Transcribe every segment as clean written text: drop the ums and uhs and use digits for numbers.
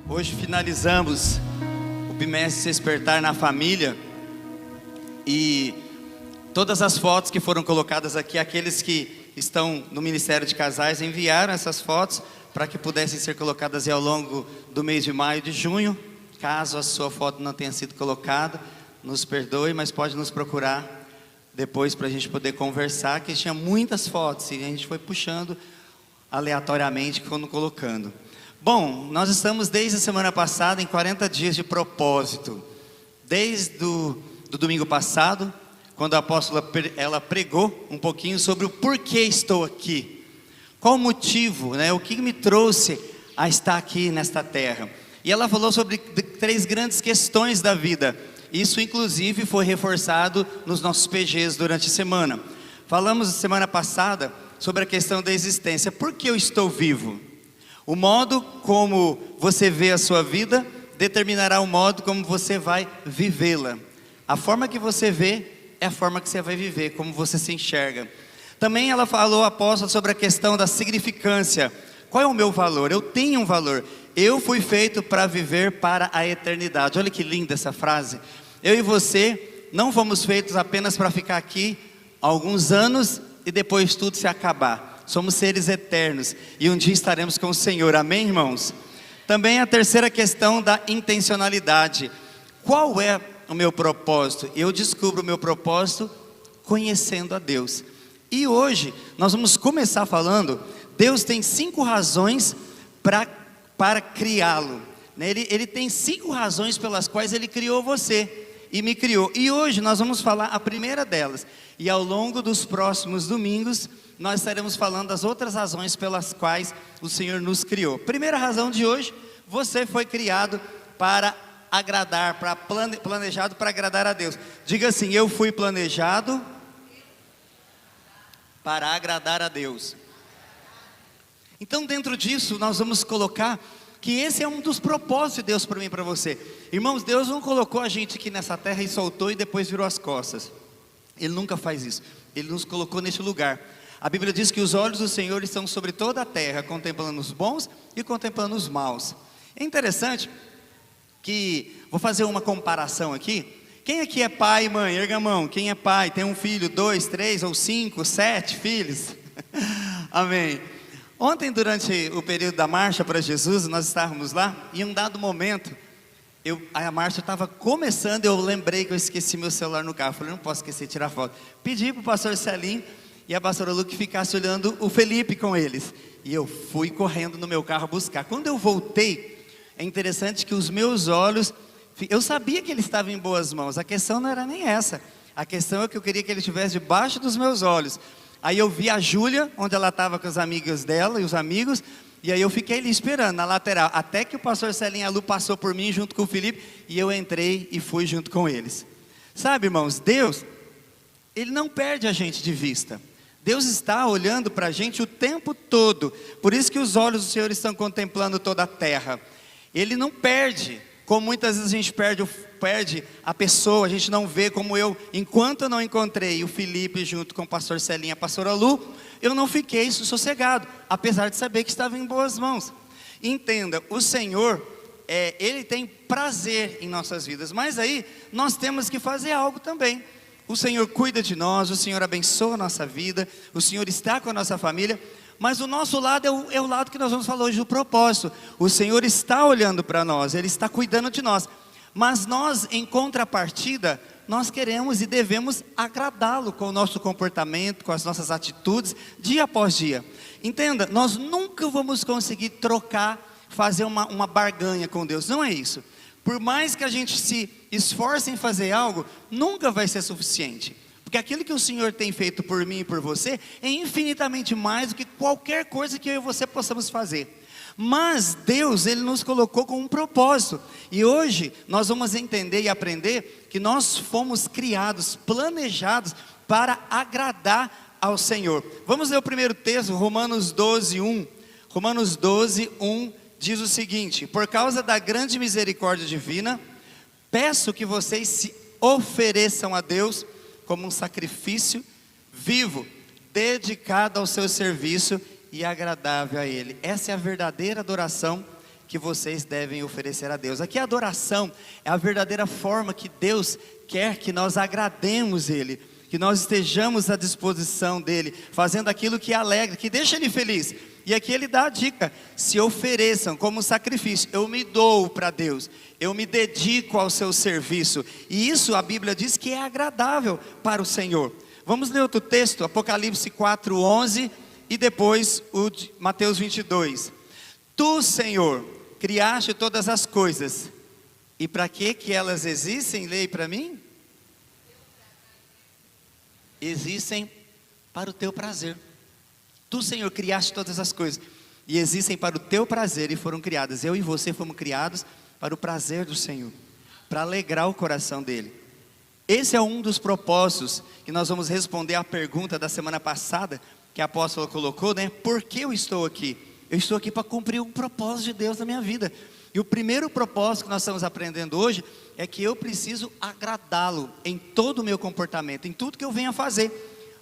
Hoje finalizamos o bimestre Despertar na Família e todas as fotos que foram colocadas aqui, aqueles que estão no Ministério de Casais enviaram essas fotos para que pudessem ser colocadas ao longo do mês de maio e de junho. Caso a sua foto não tenha sido colocada, nos perdoe, mas pode nos procurar depois para a gente poder conversar, que tinha muitas fotos e a gente foi puxando aleatoriamente, que foram colocando. Bom, nós estamos desde a semana passada em 40 dias de propósito. Desde do domingo passado, quando a apóstola ela pregou um pouquinho sobre o porquê estou aqui. Qual o motivo, né? O que me trouxe a estar aqui nesta terra. E ela falou sobre 3 grandes questões da vida. Isso inclusive foi reforçado nos nossos PGs durante a semana. Falamos semana passada sobre a questão da existência. Por que eu estou vivo? O modo como você vê a sua vida determinará o modo como você vai vivê-la. A forma que você vê é a forma que você vai viver, como você se enxerga. Também ela falou, apóstolo, sobre a questão da significância. Qual é o meu valor? Eu tenho um valor. Eu fui feito para viver para a eternidade. Olha que linda essa frase. Eu e você não fomos feitos apenas para ficar aqui alguns anos e depois tudo se acabar. Somos seres eternos e um dia estaremos com o Senhor. Amém, irmãos? Também a terceira questão da intencionalidade. Qual é o meu propósito? Eu descubro o meu propósito conhecendo a Deus. E hoje nós vamos começar falando, Deus tem 5 razões para criá-lo. Ele tem 5 razões pelas quais Ele criou você e me criou. E hoje nós vamos falar a primeira delas. E ao longo dos próximos domingos, nós estaremos falando das outras razões pelas quais o Senhor nos criou. Primeira razão de hoje, você foi criado para agradar, planejado para agradar a Deus. Diga assim, eu fui planejado para agradar a Deus. Então dentro disso nós vamos colocar que esse é um dos propósitos de Deus para mim e para você. Irmãos, Deus não colocou a gente aqui nessa terra e soltou e depois virou as costas. Ele nunca faz isso. Ele nos colocou neste lugar. A Bíblia diz que os olhos do Senhor estão sobre toda a terra, contemplando os bons e contemplando os maus. É interessante que, vou fazer uma comparação aqui. Quem aqui é pai e mãe? Erga a mão. Quem é pai? Tem um filho, 2, 3 ou 5, 7 filhos? Amém. Ontem, durante o período da marcha para Jesus, nós estávamos lá, e em um dado momento, a marcha estava começando, eu lembrei que eu esqueci meu celular no carro. Falei, não posso esquecer de tirar foto. Pedi para o pastor Celim e a pastora Lu que ficasse olhando o Felipe com eles. E eu fui correndo no meu carro buscar. Quando eu voltei, é interessante que os meus olhos, eu sabia que ele estava em boas mãos. A questão não era nem essa. A questão é que eu queria que ele estivesse debaixo dos meus olhos. Aí eu vi a Júlia, onde ela estava com os amigos dela e os amigos, e aí eu fiquei ali esperando, na lateral, até que o pastor Celinho e a Lu passou por mim junto com o Felipe, e eu entrei e fui junto com eles. Sabe, irmãos, Deus, Ele não perde a gente de vista. Deus está olhando para a gente o tempo todo, por isso que os olhos do Senhor estão contemplando toda a terra. Ele não perde, como muitas vezes a gente perde a pessoa, a gente não vê, como eu, enquanto eu não encontrei o Felipe junto com o pastor Celinho e a pastora Lu, eu não fiquei sossegado, apesar de saber que estava em boas mãos. Entenda, o Senhor, Ele tem prazer em nossas vidas, mas aí nós temos que fazer algo também. O Senhor cuida de nós, o Senhor abençoa a nossa vida, o Senhor está com a nossa família, mas o nosso lado é o lado que nós vamos falar hoje do propósito. O Senhor está olhando para nós, Ele está cuidando de nós, mas nós, em contrapartida, nós queremos e devemos agradá-lo com o nosso comportamento, com as nossas atitudes, dia após dia. Entenda, nós nunca vamos conseguir fazer uma barganha com Deus, não é isso. Por mais que a gente se esforce em fazer algo, nunca vai ser suficiente. Porque aquilo que o Senhor tem feito por mim e por você é infinitamente mais do que qualquer coisa que eu e você possamos fazer. Mas Deus, Ele nos colocou com um propósito. E hoje nós vamos entender e aprender que nós fomos criados, planejados para agradar ao Senhor. Vamos ler o primeiro texto, Romanos 12, 1. Romanos 12, 1 diz o seguinte: por causa da grande misericórdia divina, peço que vocês se ofereçam a Deus como um sacrifício vivo, dedicado ao seu serviço e agradável a Ele. Essa é a verdadeira adoração que vocês devem oferecer a Deus. Aqui a adoração é a verdadeira forma que Deus quer que nós agrademos Ele, que nós estejamos à disposição dEle, fazendo aquilo que alegra, que deixa Ele feliz. E aqui Ele dá a dica: se ofereçam como sacrifício. Eu me dou para Deus, eu me dedico ao seu serviço, e isso a Bíblia diz que é agradável para o Senhor. Vamos ler outro texto, Apocalipse 4:11 e depois o de Mateus 22. Tu, Senhor, criaste todas as coisas, e para que elas existem? Leia para mim. Existem para o teu prazer. Tu, Senhor, criaste todas as coisas, e existem para o teu prazer, e foram criadas. Eu e você fomos criados para o prazer do Senhor, para alegrar o coração dEle. Esse é um dos propósitos que nós vamos responder à pergunta da semana passada, que a apóstola colocou, né? Por que eu estou aqui? Eu estou aqui para cumprir um propósito de Deus na minha vida. E o primeiro propósito que nós estamos aprendendo hoje é que eu preciso agradá-lo em todo o meu comportamento, em tudo que eu venho a fazer.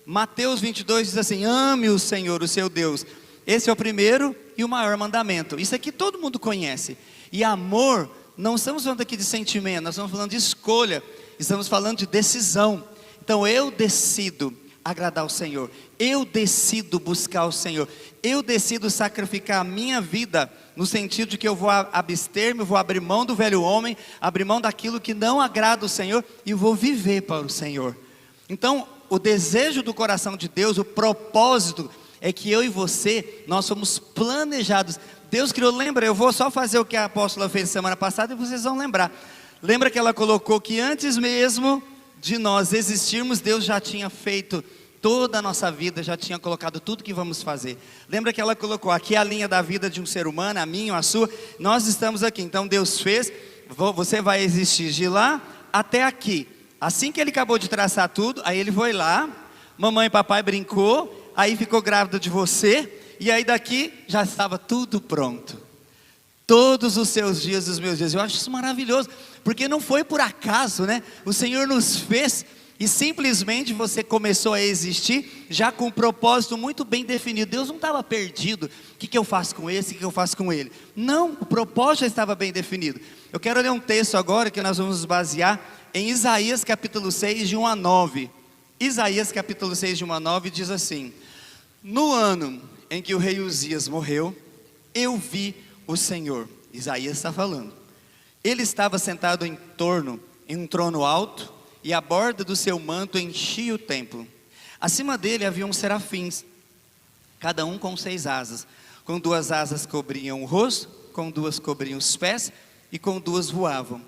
Mateus 22 diz assim: ame o Senhor, o seu Deus. Esse é o primeiro e o maior mandamento. Isso aqui todo mundo conhece. E amor, não estamos falando aqui de sentimento, nós estamos falando de escolha, estamos falando de decisão. Então eu decido agradar o Senhor, eu decido buscar o Senhor, eu decido sacrificar a minha vida, no sentido de que eu vou abster-me, vou abrir mão do velho homem, abrir mão daquilo que não agrada o Senhor, e vou viver para o Senhor. Então o desejo do coração de Deus, o propósito, é que eu e você, nós somos planejados. Deus criou, lembra, eu vou só fazer o que a apóstola fez semana passada e vocês vão lembrar. Lembra que ela colocou que antes mesmo de nós existirmos, Deus já tinha feito toda a nossa vida, já tinha colocado tudo que vamos fazer. Lembra que ela colocou aqui a linha da vida de um ser humano, a minha, a sua, nós estamos aqui. Então Deus fez, você vai existir de lá até aqui. Assim que Ele acabou de traçar tudo, aí Ele foi lá, mamãe e papai brincou, aí ficou grávida de você, e aí daqui já estava tudo pronto. Todos os seus dias, os meus dias. Eu acho isso maravilhoso, porque não foi por acaso, né? O Senhor nos fez, e simplesmente você começou a existir, já com um propósito muito bem definido. Deus não estava perdido, o que eu faço com esse, o que eu faço com ele. Não, o propósito já estava bem definido. Eu quero ler um texto agora, que nós vamos nos basear em Isaías capítulo 6, de 1 a 9. Isaías capítulo 6, de 1 a 9 diz assim: no ano em que o rei Uzias morreu, eu vi o Senhor. Isaías está falando. Ele estava sentado em um trono alto, e a borda do seu manto enchia o templo. Acima dele havia uns serafins, cada um com 6 asas. Com 2 asas cobriam o rosto, com 2 cobriam os pés, e com 2 voavam.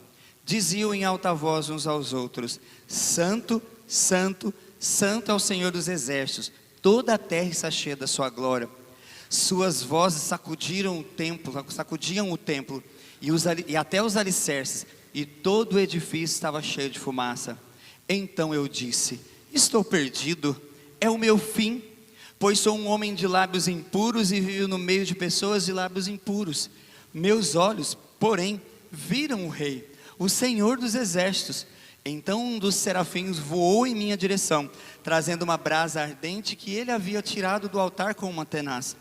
Diziam em alta voz uns aos outros: Santo, Santo, Santo é o Senhor dos exércitos, toda a terra está cheia da sua glória. Suas vozes sacudiam o templo e até os alicerces, e todo o edifício estava cheio de fumaça. Então eu disse: estou perdido, é o meu fim, pois sou um homem de lábios impuros e vivo no meio de pessoas de lábios impuros. Meus olhos, porém, viram o Rei, o Senhor dos exércitos. Então um dos serafins voou em minha direção, trazendo uma brasa ardente que ele havia tirado do altar com uma tenaz.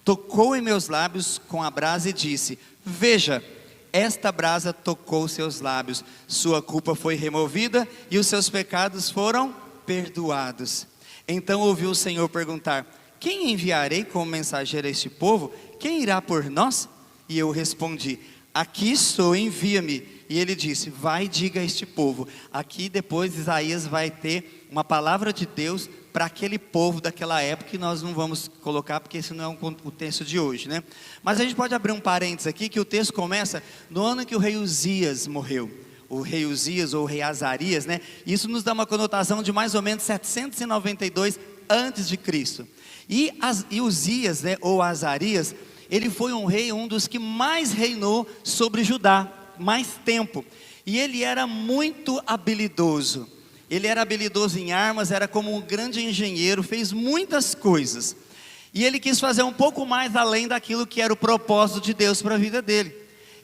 Tocou em meus lábios com a brasa e disse: veja, esta brasa tocou seus lábios, sua culpa foi removida e os seus pecados foram perdoados. Então ouviu o Senhor perguntar: quem enviarei como mensageiro a este povo? Quem irá por nós? E eu respondi: aqui estou, envia-me. E ele disse: vai e diga a este povo. Aqui depois Isaías vai ter uma palavra de Deus para aquele povo daquela época, que nós não vamos colocar, porque esse não é o texto de hoje, né? Mas a gente pode abrir um parênteses aqui, que o texto começa no ano em que o rei Uzias morreu. O rei Uzias ou o rei Azarias, né? Isso nos dá uma conotação de mais ou menos 792 antes de Cristo. E Uzias, né, ou Azarias, ele foi um rei, um dos que mais reinou sobre Judá, mais tempo. E ele era muito habilidoso. Ele era habilidoso em armas, era como um grande engenheiro, fez muitas coisas. E ele quis fazer um pouco mais além daquilo que era o propósito de Deus para a vida dele.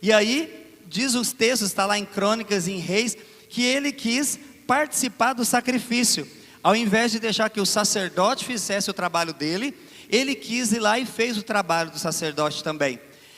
E aí, diz os textos, está lá em Crônicas e em Reis, que ele quis participar do sacrifício. Ao invés de deixar que o sacerdote fizesse o trabalho dele, ele quis ir lá e fez o trabalho do sacerdote também.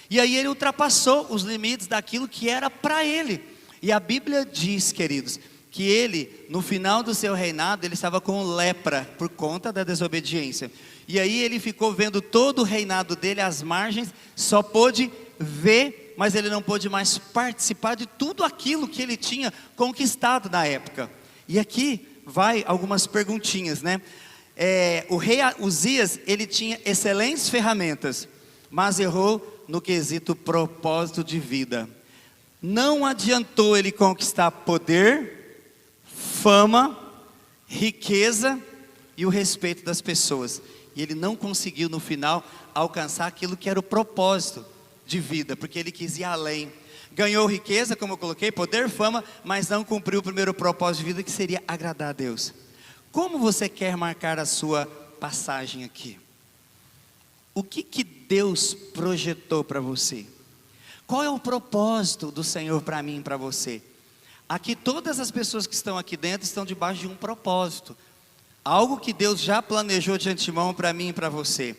E aí ele ultrapassou os limites daquilo que era para ele. E a Bíblia diz, queridos, que ele, no final do seu reinado, ele estava com lepra por conta da desobediência. E aí ele ficou vendo todo o reinado dele às margens, só pôde ver, mas ele não pôde mais participar de tudo aquilo que ele tinha conquistado na época. E aqui vai algumas perguntinhas, né? O rei Uzias, ele tinha excelentes ferramentas, mas errou no quesito propósito de vida. Não adiantou ele conquistar poder, fama, riqueza e o respeito das pessoas. E ele não conseguiu no final alcançar aquilo que era o propósito de vida, porque ele quis ir além. Ganhou riqueza, como eu coloquei, poder, fama, mas não cumpriu o primeiro propósito de vida, que seria agradar a Deus. Como você quer marcar a sua passagem aqui? O que Deus projetou para você? Qual é o propósito do Senhor para mim e para você? Aqui todas as pessoas que estão aqui dentro estão debaixo de um propósito. Algo que Deus já planejou de antemão para mim e para você.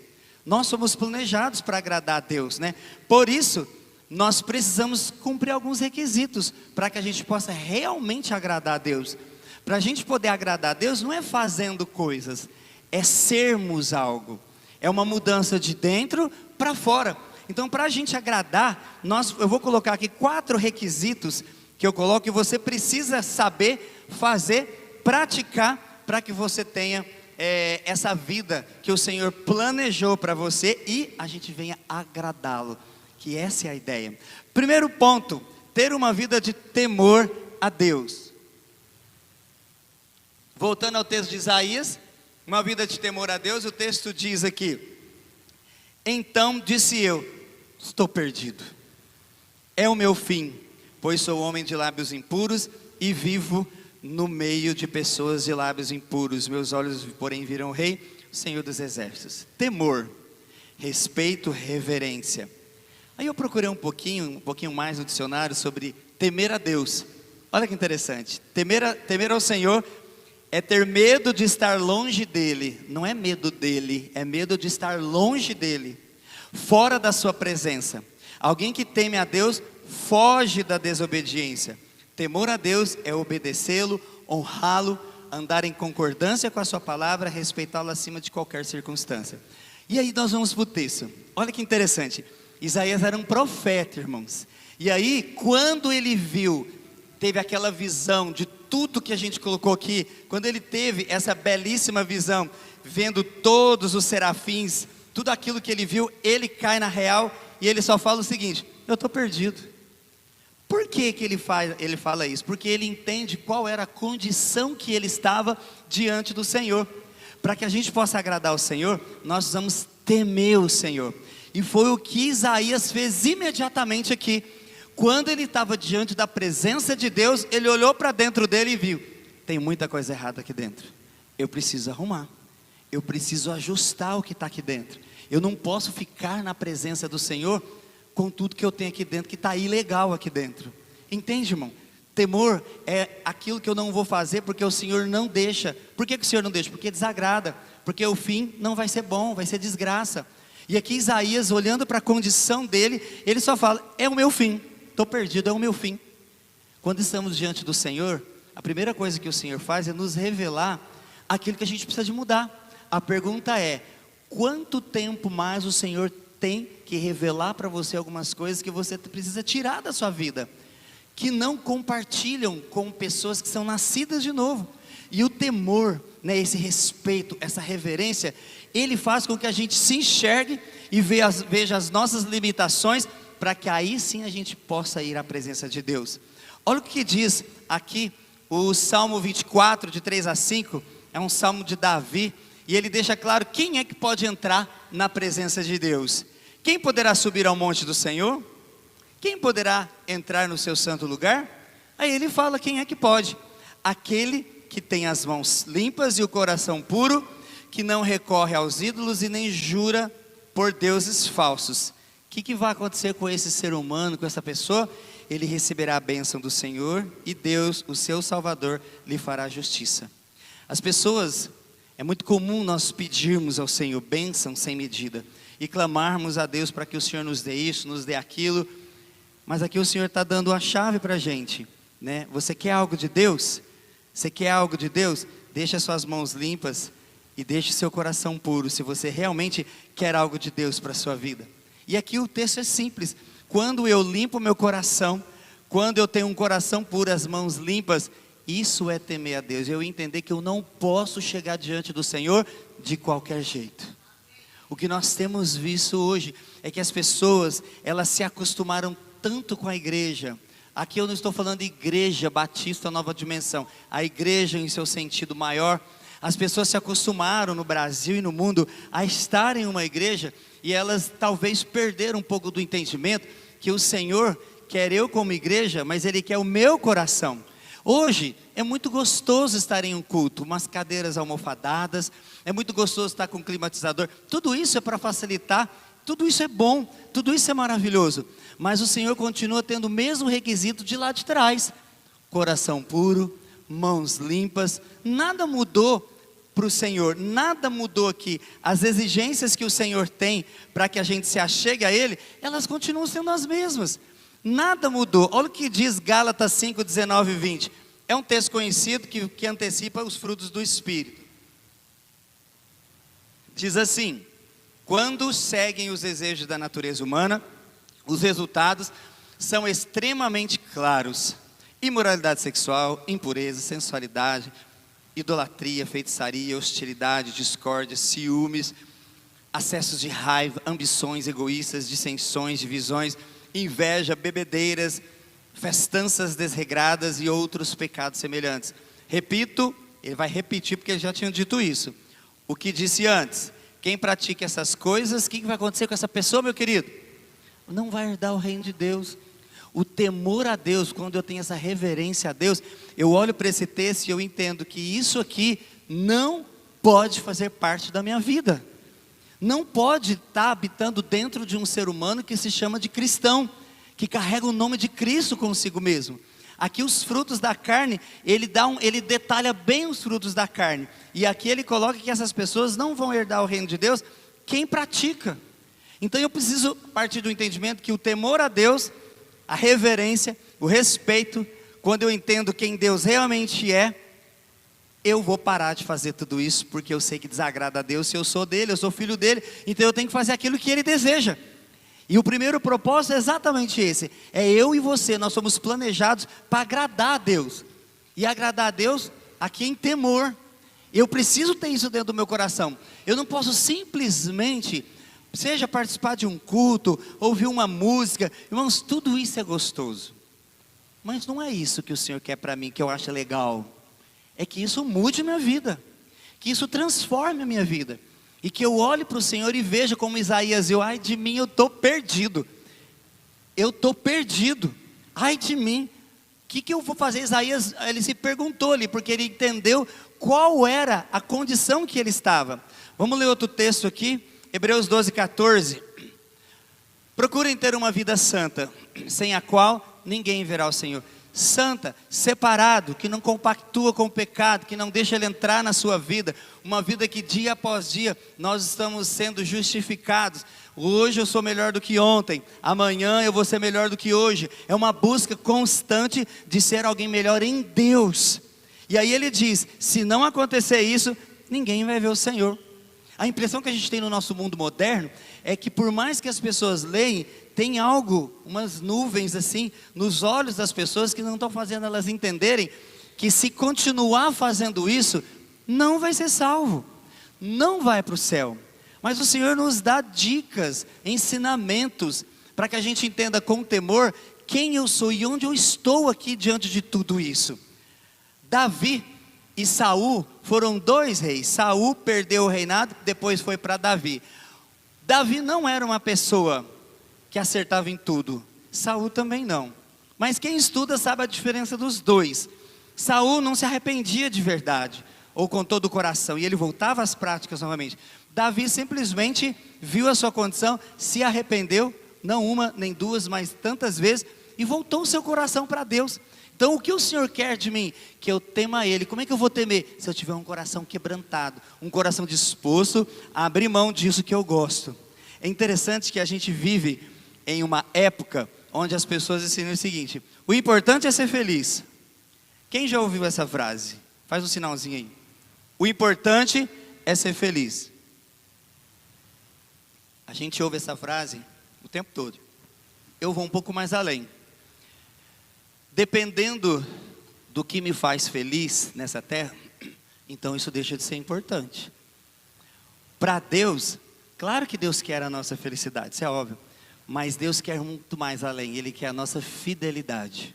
Nós somos planejados para agradar a Deus, né? Por isso, nós precisamos cumprir alguns requisitos para que a gente possa realmente agradar a Deus. Para a gente poder agradar a Deus, não é fazendo coisas, é sermos algo. É uma mudança de dentro para fora. Então, para a gente agradar, eu vou colocar aqui 4 requisitos que eu coloco, e você precisa saber fazer, praticar, para que você tenha essa vida que o Senhor planejou para você e a gente venha agradá-lo, que essa é a ideia. Primeiro ponto, ter uma vida de temor a Deus. Voltando ao texto de Isaías, uma vida de temor a Deus, o texto diz aqui: então disse eu, estou perdido, é o meu fim, pois sou homem de lábios impuros e vivo no meio de pessoas de lábios impuros. Meus olhos, porém, viram o Rei, o Senhor dos Exércitos. Temor, respeito, reverência. Aí eu procurei um pouquinho mais no dicionário sobre temer a Deus. Olha que interessante. Temer ao Senhor é ter medo de estar longe dele. Não é medo dele, é medo de estar longe dele, fora da sua presença. Alguém que teme a Deus foge da desobediência. Temor a Deus é obedecê-lo, honrá-lo, andar em concordância com a sua palavra, respeitá-lo acima de qualquer circunstância. E aí nós vamos para o texto. Olha que interessante. Isaías era um profeta, irmãos. E aí, quando ele teve aquela visão de tudo que a gente colocou aqui, quando ele teve essa belíssima visão, vendo todos os serafins, tudo aquilo que ele viu, ele cai na real e ele só fala o seguinte: eu estou perdido. Por que ele fala isso? Porque ele entende qual era a condição que ele estava diante do Senhor. Para que a gente possa agradar ao Senhor, nós precisamos temer o Senhor. E foi o que Isaías fez imediatamente aqui. Quando ele estava diante da presença de Deus, ele olhou para dentro dele e viu: tem muita coisa errada aqui dentro, eu preciso arrumar, eu preciso ajustar o que está aqui dentro. Eu não posso ficar na presença do Senhor com tudo que eu tenho aqui dentro, que está ilegal aqui dentro. Entende, irmão? Temor é aquilo que eu não vou fazer porque o Senhor não deixa. Por que o Senhor não deixa? Porque desagrada, porque o fim não vai ser bom, vai ser desgraça. E aqui Isaías, olhando para a condição dele, ele só fala: é o meu fim, estou perdido, é o meu fim. Quando estamos diante do Senhor, a primeira coisa que o Senhor faz é nos revelar aquilo que a gente precisa de mudar. A pergunta é: quanto tempo mais o Senhor tem que revelar para você algumas coisas que você precisa tirar da sua vida, que não compartilham com pessoas que são nascidas de novo? E o temor, né, esse respeito, essa reverência, ele faz com que a gente se enxergue e veja as nossas limitações, para que aí sim a gente possa ir à presença de Deus. Olha o que diz aqui o Salmo 24, de 3 a 5, é um salmo de Davi, e ele deixa claro quem é que pode entrar na presença de Deus. Quem poderá subir ao monte do Senhor? Quem poderá entrar no seu santo lugar? Aí ele fala quem é que pode: aquele que tem as mãos limpas e o coração puro, que não recorre aos ídolos e nem jura por deuses falsos. O que vai acontecer com esse ser humano, com essa pessoa? Ele receberá a bênção do Senhor e Deus, o seu Salvador, lhe fará justiça. As pessoas, é muito comum nós pedirmos ao Senhor bênção sem medida. e clamarmos a Deus para que o Senhor nos dê isso, nos dê aquilo. Mas aqui o Senhor está dando a chave para a gente, né? Você quer algo de Deus? Você quer algo de Deus? Deixa suas mãos limpas e deixe seu coração puro, se você realmente quer algo de Deus para a sua vida. E aqui o texto é simples: quando eu limpo meu coração, quando eu tenho um coração puro, as mãos limpas, isso é temer a Deus. Eu entender que eu não posso chegar diante do Senhor de qualquer jeito. O que nós temos visto hoje é que as pessoas, elas se acostumaram tanto com a igreja. Aqui eu não estou falando de igreja batista nova dimensão, a igreja em seu sentido maior. As pessoas se acostumaram no Brasil e no mundo a estar em uma igreja, e elas talvez perderam um pouco do entendimento que o Senhor quer eu como igreja, mas Ele quer o meu coração. Hoje é muito gostoso estar em um culto, umas cadeiras almofadadas, é muito gostoso estar com um climatizador. Tudo isso é para facilitar, tudo isso é bom, tudo isso é maravilhoso. Mas o Senhor continua tendo o mesmo requisito de lá de trás: coração puro, mãos limpas. Nada mudou para o Senhor, nada mudou aqui. As exigências que o Senhor tem para que a gente se achegue a Ele, elas continuam sendo as mesmas. Nada mudou. Olha o que diz Gálatas 5, 19 e 20. É um texto conhecido que antecipa os frutos do Espírito. Diz assim: quando seguem os desejos da natureza humana, os resultados são extremamente claros: imoralidade sexual, impureza, sensualidade, idolatria, feitiçaria, hostilidade, discórdia, ciúmes, acessos de raiva, ambições egoístas, dissensões, divisões, inveja, bebedeiras, festanças desregradas e outros pecados semelhantes. Repito, ele vai repetir porque ele já tinha dito isso. O que disse antes: quem pratica essas coisas, o que vai acontecer com essa pessoa, meu querido? Não vai herdar o reino de Deus. O temor a Deus, quando eu tenho essa reverência a Deus, eu olho para esse texto e eu entendo que isso aqui não pode fazer parte da minha vida. Não pode estar habitando dentro de um ser humano que se chama de cristão, que carrega o nome de Cristo consigo mesmo. Aqui os frutos da carne, ele detalha bem os frutos da carne. E aqui ele coloca que essas pessoas não vão herdar o reino de Deus, quem pratica. Então eu preciso partir do entendimento que o temor a Deus, a reverência, o respeito, quando eu entendo quem Deus realmente é, eu vou parar de fazer tudo isso, porque eu sei que desagrada a Deus. Se eu sou dele, eu sou filho dele, então eu tenho que fazer aquilo que ele deseja. E o primeiro propósito é exatamente esse: é eu e você, nós somos planejados para agradar a Deus. E agradar a Deus aqui em temor. Eu preciso ter isso dentro do meu coração. Eu não posso simplesmente, seja participar de um culto, ouvir uma música. Irmãos, tudo isso é gostoso, mas não é isso que o Senhor quer para mim, que eu acho legal. É que isso mude minha vida, que isso transforme a minha vida, e que eu olhe para o Senhor e veja como Isaías: ai de mim, eu estou perdido, ai de mim, o que eu vou fazer? Isaías, ele se perguntou ali, porque ele entendeu qual era a condição que ele estava. Vamos ler outro texto aqui, Hebreus 12, 14. Procurem ter uma vida santa, sem a qual ninguém verá o Senhor. Santa, separado, que não compactua com o pecado, que não deixa ele entrar na sua vida. Uma vida que dia após dia nós estamos sendo justificados. Hoje eu sou melhor do que ontem, amanhã eu vou ser melhor do que hoje. É uma busca constante de ser alguém melhor em Deus. E aí ele diz: se não acontecer isso, ninguém vai ver o Senhor. A impressão que a gente tem no nosso mundo moderno é que, por mais que as pessoas leem, tem algo, umas nuvens assim, nos olhos das pessoas, que não estão fazendo elas entenderem que, se continuar fazendo isso, não vai ser salvo, não vai para o céu. Mas o Senhor nos dá dicas, ensinamentos, para que a gente entenda com temor quem eu sou e onde eu estou aqui diante de tudo isso. Davi e Saul foram dois reis. Saul perdeu o reinado, depois foi para Davi. Davi não era uma pessoa que acertava em tudo, Saul também não. Mas quem estuda sabe a diferença dos dois. Saul não se arrependia de verdade, ou com todo o coração, e ele voltava às práticas novamente. Davi simplesmente viu a sua condição, se arrependeu, não uma nem duas, mas tantas vezes, e voltou o seu coração para Deus. Então o que o Senhor quer de mim? Que eu tema Ele. Como é que eu vou temer? Se eu tiver um coração quebrantado, um coração disposto a abrir mão disso que eu gosto. É interessante que a gente vive em uma época onde as pessoas ensinam o seguinte: o importante é ser feliz. Quem já ouviu essa frase? Faz um sinalzinho aí. O importante é ser feliz. A gente ouve essa frase o tempo todo. Eu vou um pouco mais além. Dependendo do que me faz feliz nessa terra, então isso deixa de ser importante. Para Deus, claro que Deus quer a nossa felicidade, isso é óbvio. Mas Deus quer muito mais além, Ele quer a nossa fidelidade.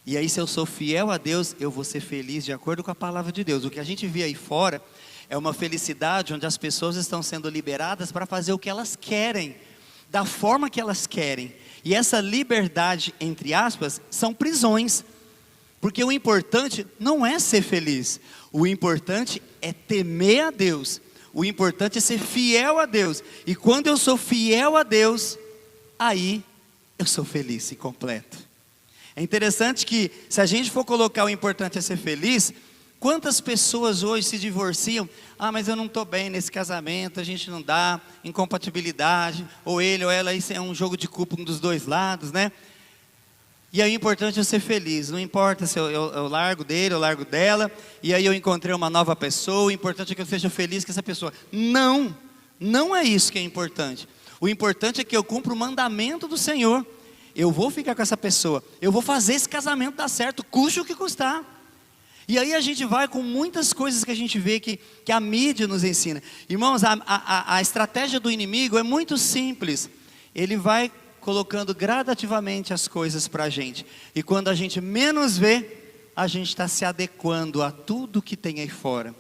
E aí, se eu sou fiel a Deus, eu vou ser feliz de acordo com a palavra de Deus. O que a gente vê aí fora é uma felicidade onde as pessoas estão sendo liberadas para fazer o que elas querem, da forma que elas querem. E essa liberdade, entre aspas, são prisões. Porque o importante não é ser feliz, o importante é temer a Deus. O importante é ser fiel a Deus. E quando eu sou fiel a Deus, aí eu sou feliz e completo. É interessante que, se a gente for colocar o importante é ser feliz, quantas pessoas hoje se divorciam? Ah, mas eu não estou bem nesse casamento, a gente não dá, incompatibilidade, ou ele ou ela, isso é um jogo de culpa um dos dois lados, né? E aí o importante é ser feliz, não importa se eu largo dele, eu largo dela, e aí eu encontrei uma nova pessoa, o importante é que eu seja feliz com essa pessoa. Não, não é isso que é importante. O importante é que eu cumpra o mandamento do Senhor. Eu vou ficar com essa pessoa, eu vou fazer esse casamento dar certo, custe o que custar. E aí a gente vai com muitas coisas que a gente vê que a mídia nos ensina. Irmãos, a estratégia do inimigo é muito simples. Ele vai colocando gradativamente as coisas para a gente. E quando a gente menos vê, a gente está se adequando a tudo que tem aí fora.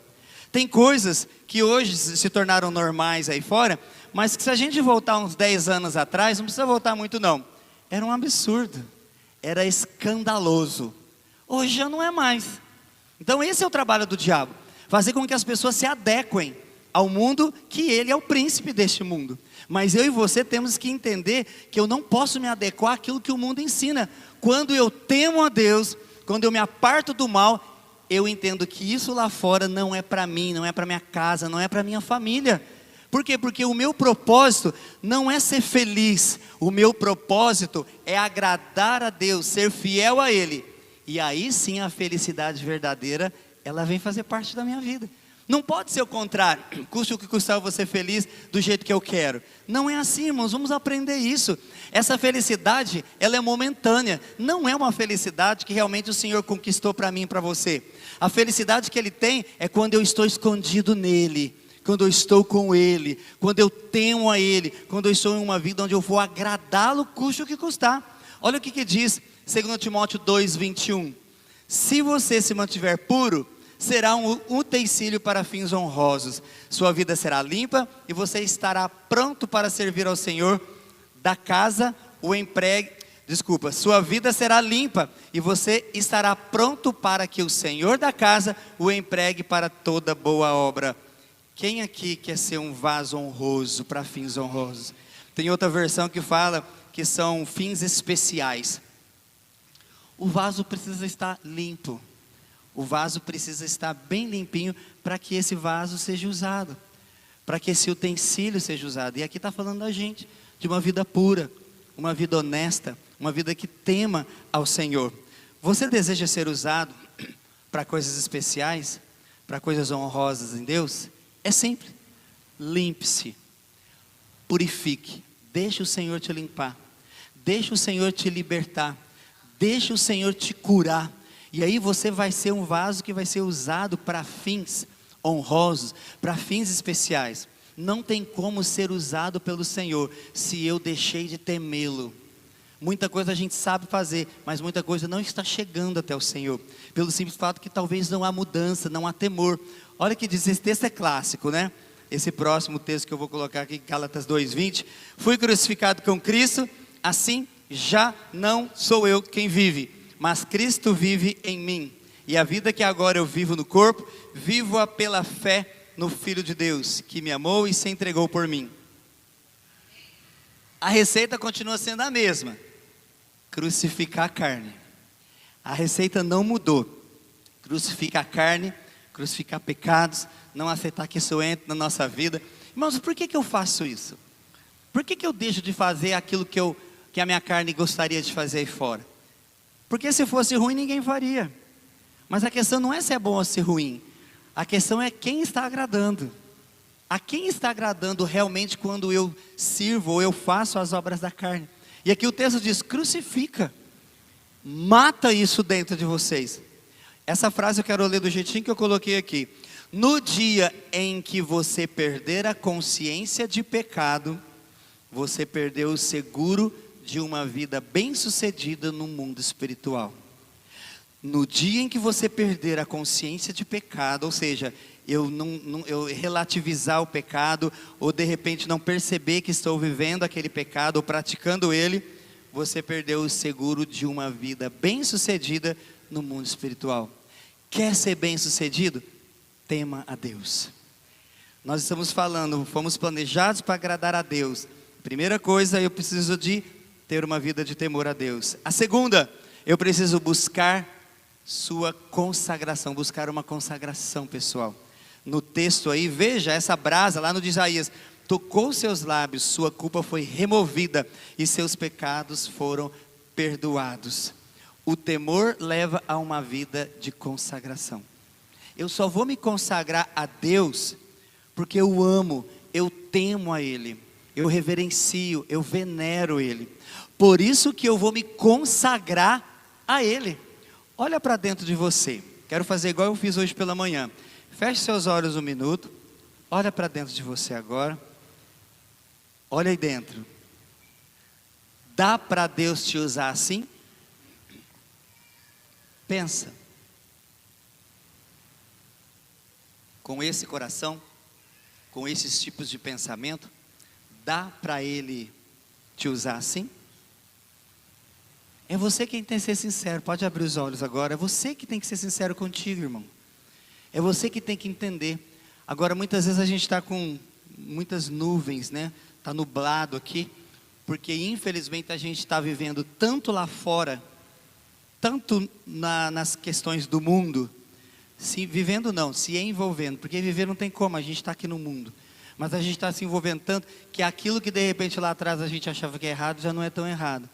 Tem coisas que hoje se tornaram normais aí fora, mas que se a gente voltar uns 10 anos atrás, não precisa voltar muito não. Era um absurdo, era escandaloso. Hoje já não é mais. Então esse é o trabalho do diabo. Fazer com que as pessoas se adequem ao mundo, que ele é o príncipe deste mundo. Mas eu e você temos que entender que eu não posso me adequar àquilo que o mundo ensina. Quando eu temo a Deus, quando eu me aparto do mal, eu entendo que isso lá fora não é para mim, não é para minha casa, não é para minha família. Por quê? Porque o meu propósito não é ser feliz. O meu propósito é agradar a Deus, ser fiel a Ele. E aí sim a felicidade verdadeira, ela vem fazer parte da minha vida. Não pode ser o contrário, custe o que custar eu vou ser feliz do jeito que eu quero. Não é assim, irmãos, vamos aprender isso. Essa felicidade, ela é momentânea, não é uma felicidade que realmente o Senhor conquistou para mim e para você. A felicidade que Ele tem é quando eu estou escondido nele, quando eu estou com Ele, quando eu temo a Ele, quando eu estou em uma vida onde eu vou agradá-lo, custe o que custar. Olha o que diz 2 Timóteo 2:21. Se você se mantiver puro, será um utensílio para fins honrosos. Sua vida será limpa e você estará pronto para servir ao Senhor da casa, sua vida será limpa e você estará pronto para que o Senhor da casa o empregue para toda boa obra. Quem aqui quer ser um vaso honroso para fins honrosos? Tem outra versão que fala que são fins especiais. O vaso precisa estar limpo. O vaso precisa estar bem limpinho para que esse vaso seja usado, para que esse utensílio seja usado. E aqui está falando da gente, de uma vida pura, uma vida honesta, uma vida que tema ao Senhor. Você deseja ser usado para coisas especiais, para coisas honrosas em Deus? É simples, limpe-se, purifique, deixe o Senhor te limpar, deixe o Senhor te libertar, deixe o Senhor te curar. E aí você vai ser um vaso que vai ser usado para fins honrosos, para fins especiais. Não tem como ser usado pelo Senhor se eu deixei de temê-lo. Muita coisa a gente sabe fazer, mas muita coisa não está chegando até o Senhor, pelo simples fato que talvez não há mudança, não há temor. Olha que diz, esse texto é clássico, né? Esse próximo texto que eu vou colocar aqui, Gálatas 2:20. Fui crucificado com Cristo, assim já não sou eu quem vive, mas Cristo vive em mim. E a vida que agora eu vivo no corpo, vivo-a pela fé no Filho de Deus, que me amou e se entregou por mim. A receita continua sendo a mesma. Crucificar a carne. A receita não mudou. Crucificar a carne, crucificar pecados, não aceitar que isso entre na nossa vida. Irmãos, por que eu faço isso? Por que eu deixo de fazer aquilo que a minha carne gostaria de fazer aí fora? Porque se fosse ruim, ninguém faria. Mas a questão não é se é bom ou se é ruim. A questão é quem está agradando. A quem está agradando realmente quando eu sirvo ou eu faço as obras da carne. E aqui o texto diz, crucifica. Mata isso dentro de vocês. Essa frase eu quero ler do jeitinho que eu coloquei aqui. No dia em que você perder a consciência de pecado, você perdeu o seguro de uma vida bem-sucedida no mundo espiritual. No dia em que você perder a consciência de pecado, ou seja, eu relativizar o pecado, ou de repente não perceber que estou vivendo aquele pecado, ou praticando ele, você perdeu o seguro de uma vida bem-sucedida no mundo espiritual. Quer ser bem-sucedido? Tema a Deus. Nós estamos falando, fomos planejados para agradar a Deus. Primeira coisa, eu preciso de ter uma vida de temor a Deus. A segunda, eu preciso buscar sua consagração, buscar uma consagração pessoal. No texto aí, veja essa brasa lá no de Isaías, tocou seus lábios, sua culpa foi removida e seus pecados foram perdoados. O temor leva a uma vida de consagração. Eu só vou me consagrar a Deus porque eu amo, eu temo a Ele, eu reverencio, eu venero Ele. Por isso que eu vou me consagrar a Ele. Olha para dentro de você. Quero fazer igual eu fiz hoje pela manhã. Feche seus olhos um minuto. Olha para dentro de você agora. Olha aí dentro. Dá para Deus te usar assim? Pensa. Com esse coração, com esses tipos de pensamento, dá para Ele te usar assim? É você quem tem que ser sincero, pode abrir os olhos agora, é você que tem que ser sincero contigo, irmão. É você que tem que entender. Agora muitas vezes a gente está com muitas nuvens, né? Está nublado aqui, porque infelizmente a gente está vivendo tanto lá fora, tanto nas questões do mundo, se envolvendo, porque viver não tem como, a gente está aqui no mundo, mas a gente está se envolvendo tanto, que aquilo que de repente lá atrás a gente achava que é errado, já não é tão errado,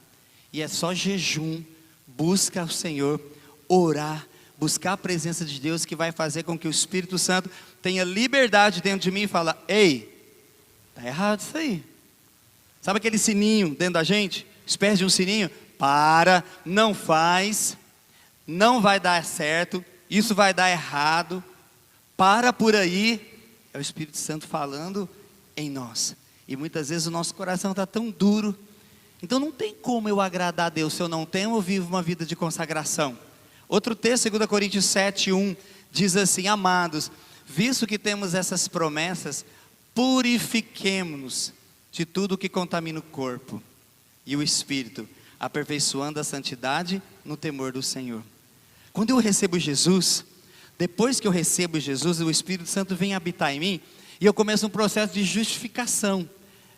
e é só jejum, busca o Senhor, orar, buscar a presença de Deus, que vai fazer com que o Espírito Santo tenha liberdade dentro de mim e fala, ei, está errado isso aí, sabe aquele sininho dentro da gente, espécie de um sininho, para, não faz, não vai dar certo, isso vai dar errado, para por aí. É o Espírito Santo falando em nós, e muitas vezes o nosso coração está tão duro, então não tem como eu agradar a Deus, se eu não tenho ou vivo uma vida de consagração. Outro texto, 2 Coríntios 7:1, diz assim, amados, visto que temos essas promessas, purifiquemo-nos de tudo que contamina o corpo e o espírito, aperfeiçoando a santidade no temor do Senhor. Quando eu recebo Jesus, depois que eu recebo Jesus, o Espírito Santo vem habitar em mim, e eu começo um processo de justificação.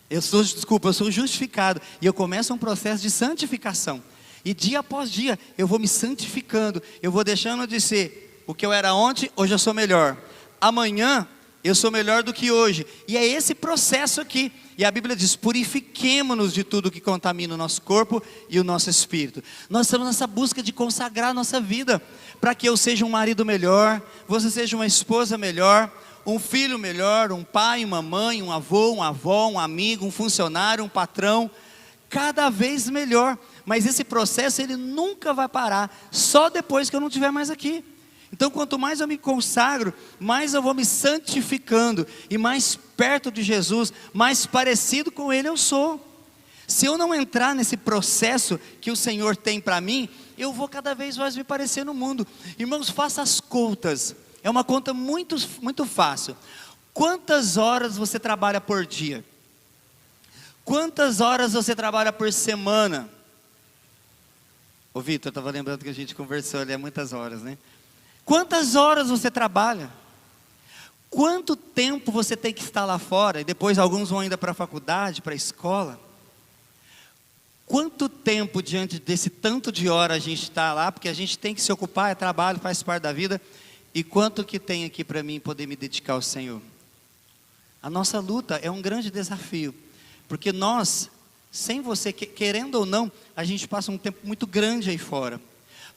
Eu sou justificado, e eu começo um processo de santificação, e dia após dia, eu vou me santificando, eu vou deixando de ser o que eu era ontem, hoje eu sou melhor, amanhã eu sou melhor do que hoje, e é esse processo aqui, e a Bíblia diz, purifiquemo-nos de tudo que contamina o nosso corpo e o nosso espírito. Nós estamos nessa busca de consagrar a nossa vida, para que eu seja um marido melhor, você seja uma esposa melhor, um filho melhor, um pai, uma mãe, um avô, uma avó, um amigo, um funcionário, um patrão, cada vez melhor. Mas esse processo ele nunca vai parar, só depois que eu não estiver mais aqui. Então quanto mais eu me consagro, mais eu vou me santificando, e mais perto de Jesus, mais parecido com Ele eu sou. Se eu não entrar nesse processo que o Senhor tem para mim, eu vou cada vez mais me parecer no mundo. Irmãos, faça as contas, é uma conta muito, muito fácil. Quantas horas você trabalha por dia? Quantas horas você trabalha por semana? Ô Vitor, eu estava lembrando que a gente conversou ali há muitas horas, né? Quantas horas você trabalha? Quanto tempo você tem que estar lá fora? E depois alguns vão ainda para a faculdade, para a escola. Quanto tempo diante desse tanto de hora a gente está lá? Porque a gente tem que se ocupar, é trabalho, faz parte da vida. E quanto que tem aqui para mim poder me dedicar ao Senhor? A nossa luta é um grande desafio. Porque nós, sem você, querendo ou não, a gente passa um tempo muito grande aí fora.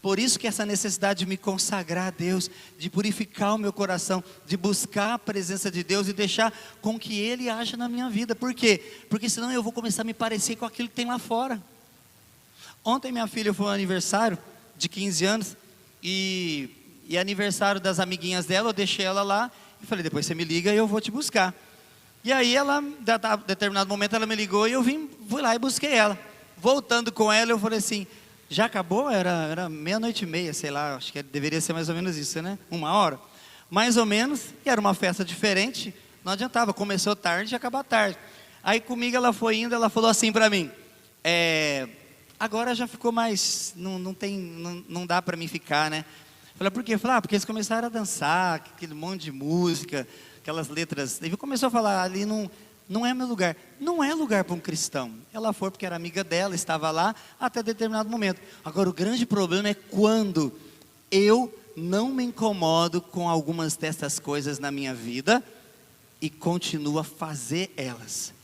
Por isso que essa necessidade de me consagrar a Deus, de purificar o meu coração, de buscar a presença de Deus e deixar com que Ele haja na minha vida. Por quê? Porque senão eu vou começar a me parecer com aquilo que tem lá fora. Ontem minha filha foi um aniversário de 15 anos e aniversário das amiguinhas dela, eu deixei ela lá e falei, depois você me liga e eu vou te buscar. E aí ela, em determinado momento ela me ligou e eu fui lá e busquei ela. Voltando com ela eu falei assim, já acabou? Era 00:30, sei lá, acho que deveria ser mais ou menos isso, né? 1h. Mais ou menos, e era uma festa diferente, não adiantava, começou tarde e acabou tarde. Aí comigo ela foi indo, ela falou assim para mim, agora já ficou mais, não dá para mim ficar, né? Falei, por quê? Falei, porque eles começaram a dançar, aquele monte de música, aquelas letras, e começou a falar, ali não é meu lugar. Não é lugar para um cristão. Ela foi porque era amiga dela, estava lá até determinado momento. Agora o grande problema é quando eu não me incomodo com algumas dessas coisas na minha vida e continuo a fazer elas.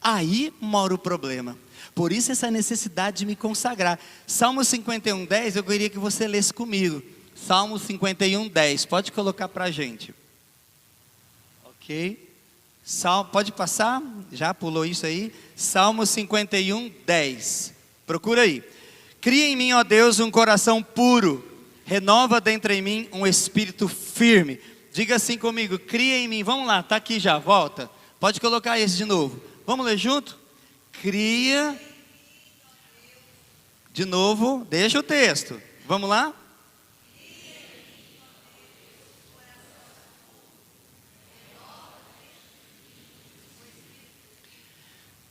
Aí mora o problema. Por isso essa necessidade de me consagrar. Salmo 51:10, eu queria que você lesse comigo. Salmo 51:10, pode colocar para a gente. Ok? Pode passar? Já pulou isso aí? Salmo 51:10. Procura aí. Cria em mim, ó Deus, um coração puro. Renova dentro em mim um espírito firme. Diga assim comigo, cria em mim. Vamos lá, está aqui já, volta. Pode colocar esse de novo. Vamos ler junto? Cria. De novo, deixa o texto. Vamos lá?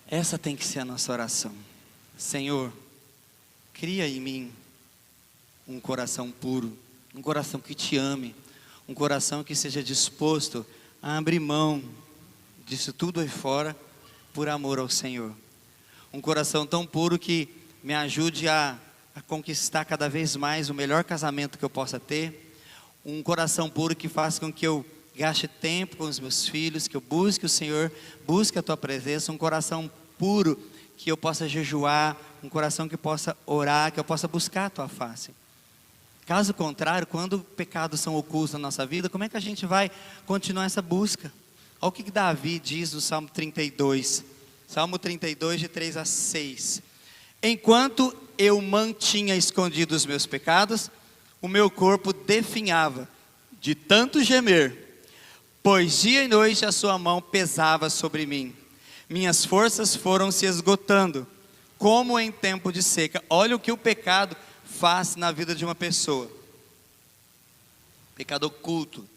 Essa tem que ser a nossa oração. Senhor, cria em mim um coração puro, um coração que te ame, um coração que seja disposto a abrir mão disso tudo aí fora, por amor ao Senhor. Um coração tão puro que me ajude a conquistar cada vez mais o melhor casamento que eu possa ter. Um coração puro que faça com que eu gaste tempo com os meus filhos, que eu busque o Senhor, busque a tua presença. Um coração puro, que eu possa jejuar, um coração que possa orar, que eu possa buscar a tua face. Caso contrário, quando pecados são ocultos na nossa vida, como é que a gente vai continuar essa busca? Olha o que Davi diz no Salmo 32, Salmo 32 de 3-6. Enquanto eu mantinha escondidos os meus pecados, o meu corpo definhava de tanto gemer, pois dia e noite a sua mão pesava sobre mim. Minhas forças foram se esgotando, como em tempo de seca. Olha o que o pecado faz na vida de uma pessoa. Pecado oculto.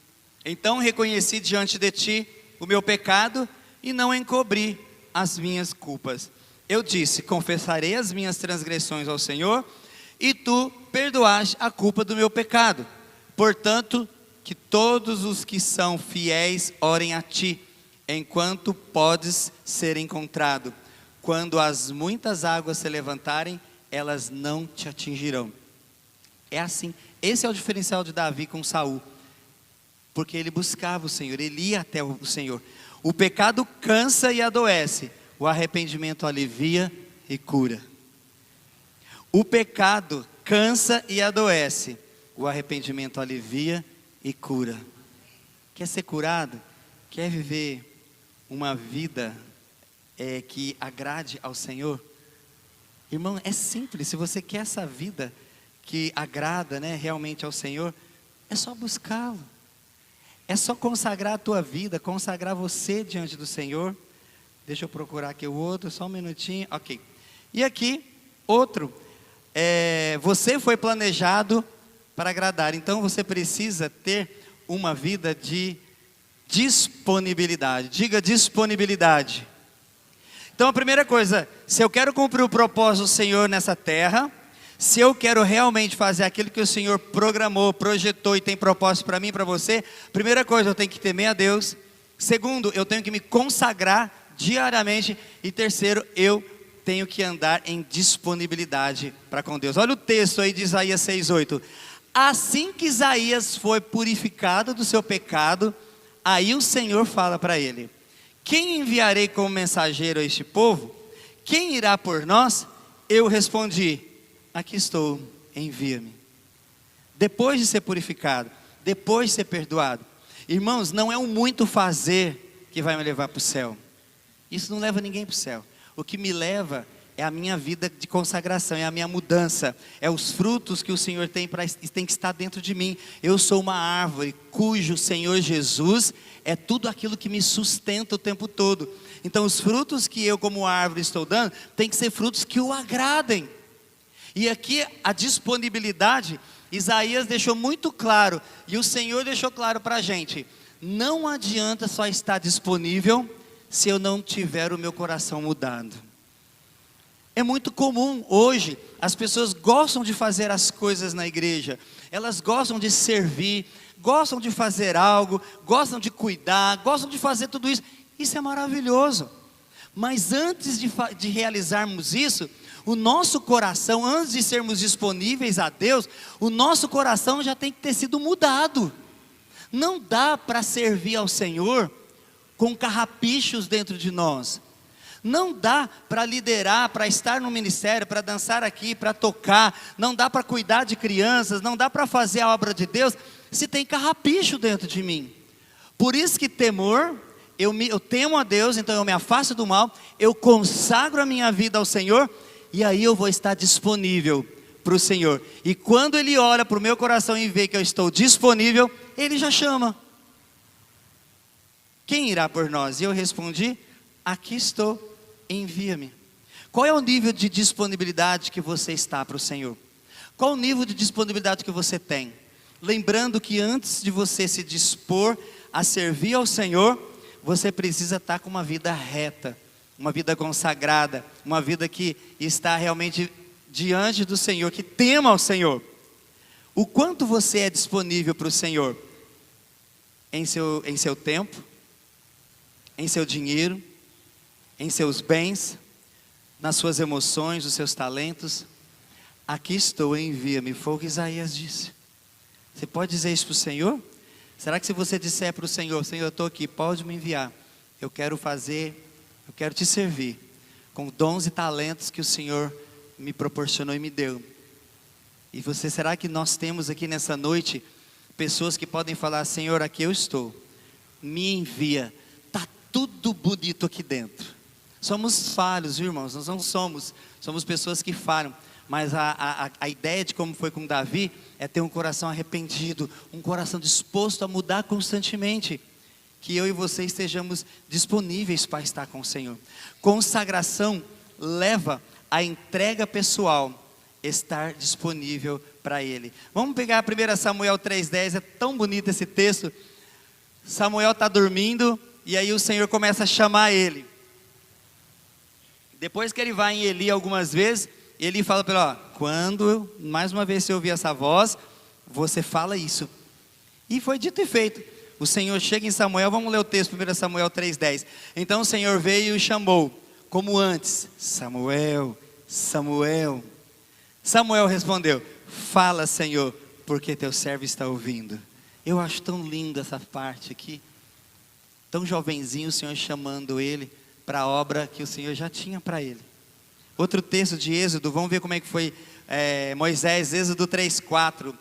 Então reconheci diante de ti o meu pecado e não encobri as minhas culpas. Eu disse, confessarei as minhas transgressões ao Senhor, e tu perdoaste a culpa do meu pecado. Portanto, que todos os que são fiéis orem a ti, enquanto podes ser encontrado. Quando as muitas águas se levantarem, elas não te atingirão. É assim, esse é o diferencial de Davi com Saul, porque ele buscava o Senhor, ele ia até o Senhor. O pecado cansa e adoece, o arrependimento alivia e cura. O pecado cansa e adoece, o arrependimento alivia e cura. Quer ser curado? Quer viver uma vida que agrade ao Senhor? Irmão, é simples. Se você quer essa vida que agrada, né, realmente ao Senhor, é só buscá-lo. É só consagrar a tua vida, consagrar você diante do Senhor. Deixa eu procurar aqui o outro, só um minutinho. Ok. E aqui, outro. Você foi planejado para agradar. Então você precisa ter uma vida de disponibilidade. Diga disponibilidade. Então a primeira coisa, se eu quero cumprir o propósito do Senhor nessa terra, se eu quero realmente fazer aquilo que o Senhor programou, projetou e tem propósito para mim e para você, primeira coisa, eu tenho que temer a Deus. Segundo, eu tenho que me consagrar diariamente. E terceiro, eu tenho que andar em disponibilidade para com Deus. Olha o texto aí de Isaías 6:8. Assim que Isaías foi purificado do seu pecado, aí o Senhor fala para ele: quem enviarei como mensageiro a este povo? Quem irá por nós? Eu respondi, aqui estou, envia-me. Depois de ser purificado, depois de ser perdoado. Irmãos, não é o muito fazer que vai me levar para o céu. Isso não leva ninguém para o céu. O que me leva é a minha vida de consagração, é a minha mudança, é os frutos que o Senhor tem que estar dentro de mim. Eu sou uma árvore cujo Senhor Jesus é tudo aquilo que me sustenta o tempo todo. Então os frutos que eu como árvore estou dando, tem que ser frutos que o agradem. E aqui a disponibilidade, Isaías deixou muito claro, e o Senhor deixou claro para a gente, não adianta só estar disponível, se eu não tiver o meu coração mudado. É muito comum hoje, as pessoas gostam de fazer as coisas na igreja, elas gostam de servir, gostam de fazer algo, gostam de cuidar, gostam de fazer tudo isso. Isso é maravilhoso. Mas antes de realizarmos isso, o nosso coração, antes de sermos disponíveis a Deus, o nosso coração já tem que ter sido mudado. Não dá para servir ao Senhor com carrapichos dentro de nós. Não dá para liderar, para estar no ministério, para dançar aqui, para tocar. Não dá para cuidar de crianças, não dá para fazer a obra de Deus, se tem carrapicho dentro de mim. Por isso que temor, eu temo a Deus, então eu me afasto do mal, eu consagro a minha vida ao Senhor, e aí eu vou estar disponível para o Senhor. E quando Ele olha para o meu coração e vê que eu estou disponível, Ele já chama. Quem irá por nós? E eu respondi, aqui estou, envia-me. Qual é o nível de disponibilidade que você está para o Senhor? Qual o nível de disponibilidade que você tem? Lembrando que antes de você se dispor a servir ao Senhor, você precisa estar com uma vida reta, uma vida consagrada, uma vida que está realmente diante do Senhor, que tema ao Senhor. O quanto você é disponível para o Senhor? Em seu tempo, em seu dinheiro, em seus bens, nas suas emoções, nos seus talentos. Aqui estou, envia-me, foi o que Isaías disse. Você pode dizer isso para o Senhor? Será que se você disser para o Senhor, Senhor, eu estou aqui, pode me enviar, eu quero te servir, com dons e talentos que o Senhor me proporcionou e me deu. E será que nós temos aqui nessa noite, pessoas que podem falar, Senhor, aqui eu estou, me envia, está tudo bonito aqui dentro. Somos falhos, irmãos, nós não somos pessoas que falham, mas a ideia de como foi com Davi, é ter um coração arrependido, um coração disposto a mudar constantemente, que eu e você estejamos disponíveis para estar com o Senhor. Consagração leva a entrega pessoal, estar disponível para Ele. Vamos pegar 1 Samuel 3,10, é tão bonito esse texto. Samuel está dormindo, e aí o Senhor começa a chamar ele. Depois que ele vai em Eli algumas vezes, Eli fala para ele, ó, quando mais uma vez você ouvir essa voz, você fala isso. E foi dito e feito. O Senhor chega em Samuel, vamos ler o texto, 1 Samuel 3,10. Então o Senhor veio e chamou, como antes, Samuel, Samuel. Samuel respondeu, fala, Senhor, porque teu servo está ouvindo. Eu acho tão lindo essa parte aqui. Tão jovenzinho o Senhor chamando ele para a obra que o Senhor já tinha para ele. Outro texto de Êxodo, vamos ver como é que foi Moisés, Êxodo 3,4.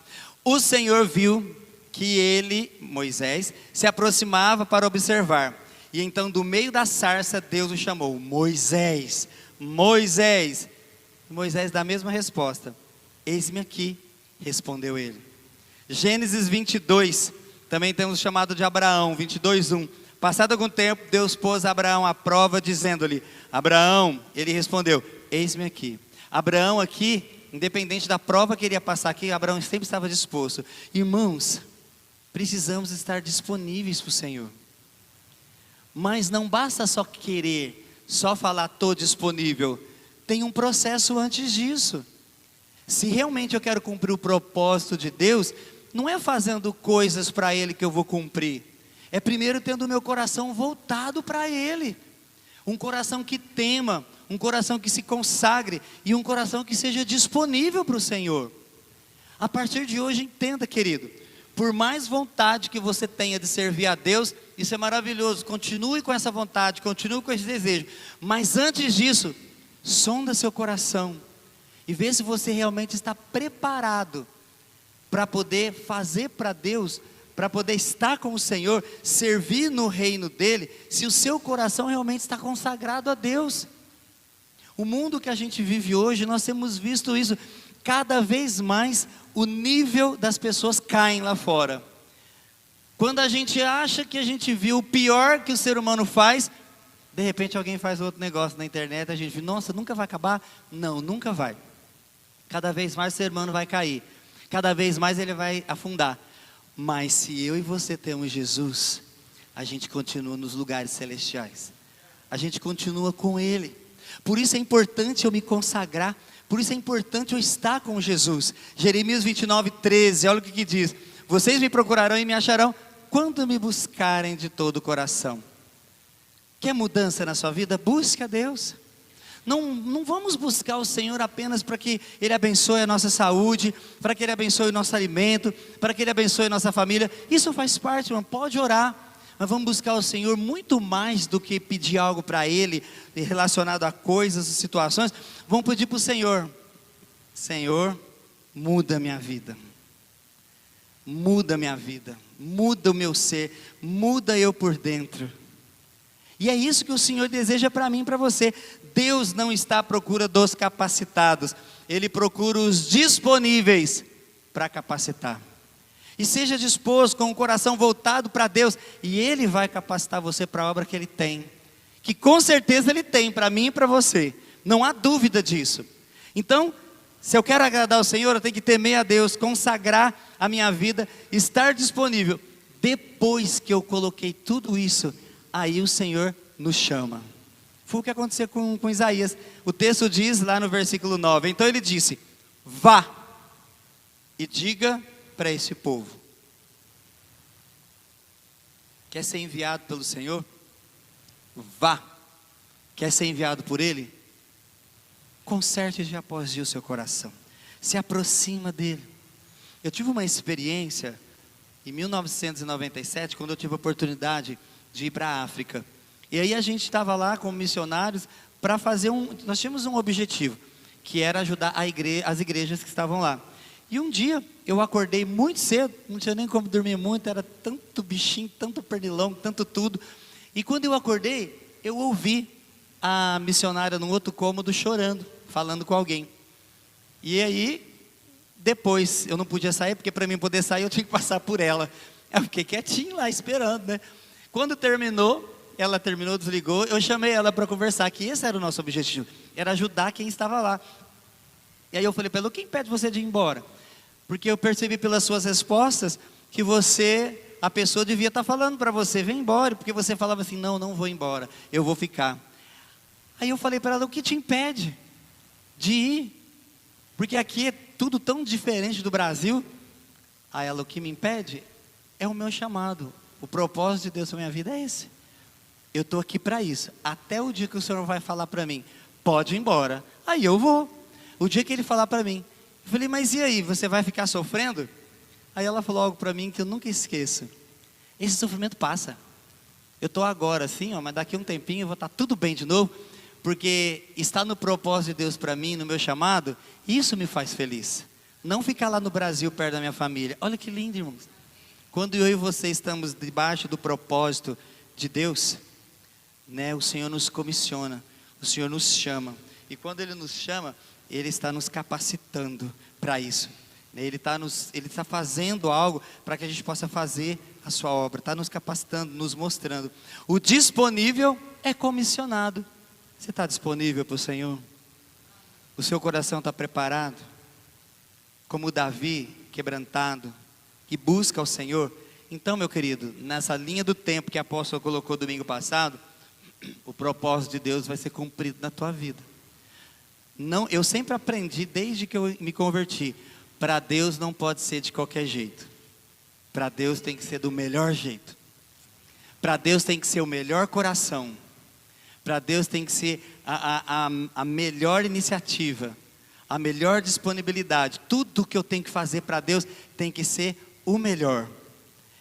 O Senhor viu que ele, Moisés, se aproximava para observar. E então do meio da sarça Deus o chamou, Moisés, Moisés. Moisés dá a mesma resposta, eis-me aqui, respondeu ele. Gênesis 22, também temos o chamado de Abraão, 22:1. Passado algum tempo, Deus pôs Abraão à prova, dizendo-lhe, Abraão, ele respondeu, eis-me aqui. Abraão aqui, independente da prova que ele ia passar aqui, Abraão sempre estava disposto. Irmãos, precisamos estar disponíveis para o Senhor. Mas não basta só querer, só falar, estou disponível. Tem um processo antes disso. Se realmente eu quero cumprir o propósito de Deus, não é fazendo coisas para Ele que eu vou cumprir. É primeiro tendo o meu coração voltado para Ele. Um coração que tema, um coração que se consagre e um coração que seja disponível para o Senhor. A partir de hoje, entenda, querido, por mais vontade que você tenha de servir a Deus, isso é maravilhoso, continue com essa vontade, continue com esse desejo, mas antes disso, sonda seu coração, e vê se você realmente está preparado, para poder fazer para Deus, para poder estar com o Senhor, servir no reino dEle, se o seu coração realmente está consagrado a Deus. O mundo que a gente vive hoje, nós temos visto isso, cada vez mais o nível das pessoas caem lá fora. Quando a gente acha que a gente viu o pior que o ser humano faz, de repente alguém faz outro negócio na internet, a gente diz, nossa, nunca vai acabar? Não, nunca vai. Cada vez mais o ser humano vai cair, cada vez mais ele vai afundar. Mas se eu e você temos Jesus, a gente continua nos lugares celestiais, a gente continua com Ele. Por isso é importante eu me consagrar, por isso é importante eu estar com Jesus. Jeremias 29:13, olha o que diz: vocês me procurarão e me acharão, quando me buscarem de todo o coração. Quer mudança na sua vida? Busque a Deus. Não vamos buscar o Senhor apenas para que Ele abençoe a nossa saúde, para que Ele abençoe o nosso alimento, para que Ele abençoe a nossa família. Isso faz parte, irmão, pode orar. Mas vamos buscar o Senhor muito mais do que pedir algo para Ele, relacionado a coisas, situações. Vamos pedir para o Senhor: Senhor, muda a minha vida. Muda a minha vida, muda o meu ser, muda eu por dentro. E é isso que o Senhor deseja para mim e para você. Deus não está à procura dos capacitados, Ele procura os disponíveis para capacitar. E seja disposto, com o coração voltado para Deus, e Ele vai capacitar você para a obra que Ele tem, que com certeza Ele tem para mim e para você, não há dúvida disso. Então, se eu quero agradar ao Senhor, eu tenho que temer a Deus, consagrar a minha vida, estar disponível. Depois que eu coloquei tudo isso, aí o Senhor nos chama. Foi o que aconteceu com Isaías. O texto diz lá no versículo 9, então ele disse: vá e diga para esse povo. Quer ser enviado pelo Senhor? Vá. Quer ser enviado por Ele? Conserte dia após dia o seu coração, se aproxima dEle. Eu tive uma experiência em 1997, quando eu tive a oportunidade de ir para a África. E aí a gente estava lá como missionários para fazer nós tínhamos um objetivo, que era ajudar as igrejas que estavam lá. E um dia eu acordei muito cedo, não tinha nem como dormir muito, era tanto bichinho, tanto pernilongo, tanto tudo. E quando eu acordei, eu ouvi a missionária num outro cômodo chorando, falando com alguém. E aí, depois, eu não podia sair, porque para mim poder sair eu tinha que passar por ela. Eu fiquei quietinho lá, esperando, né? Quando terminou, ela terminou, desligou, eu chamei ela para conversar, que esse era o nosso objetivo, era ajudar quem estava lá. E aí eu falei para ela: o que impede você de ir embora? Porque eu percebi pelas suas respostas, que a pessoa devia estar falando para você: vem embora, porque você falava assim: não vou embora, eu vou ficar. Aí eu falei para ela: o que te impede de ir? Porque aqui é tudo tão diferente do Brasil. Aí ela: o que me impede é o meu chamado, o propósito de Deus na minha vida é esse. Eu estou aqui para isso, até o dia que o Senhor vai falar para mim: pode ir embora, aí eu vou. O dia que Ele falar para mim, eu falei: mas e aí, você vai ficar sofrendo? Aí ela falou algo para mim que eu nunca esqueço: esse sofrimento passa. Eu estou agora assim, mas daqui a um tempinho eu vou estar tudo bem de novo, porque está no propósito de Deus para mim, no meu chamado, isso me faz feliz. Não ficar lá no Brasil perto da minha família. Olha que lindo, irmãos. Quando eu e você estamos debaixo do propósito de Deus, né, o Senhor nos comissiona, o Senhor nos chama. E quando Ele nos chama, Ele está nos capacitando para isso. Ele está fazendo algo para que a gente possa fazer a sua obra. Está nos capacitando, nos mostrando. O disponível é comissionado. Você está disponível para o Senhor? O seu coração está preparado? Como Davi, quebrantado, que busca o Senhor. Então, meu querido, nessa linha do tempo que a apóstola colocou domingo passado, o propósito de Deus vai ser cumprido na tua vida. Não, eu sempre aprendi desde que eu me converti, para Deus não pode ser de qualquer jeito. Para Deus tem que ser do melhor jeito. Para Deus tem que ser o melhor coração. Para Deus tem que ser a melhor iniciativa, a melhor disponibilidade. Tudo que eu tenho que fazer para Deus tem que ser o melhor.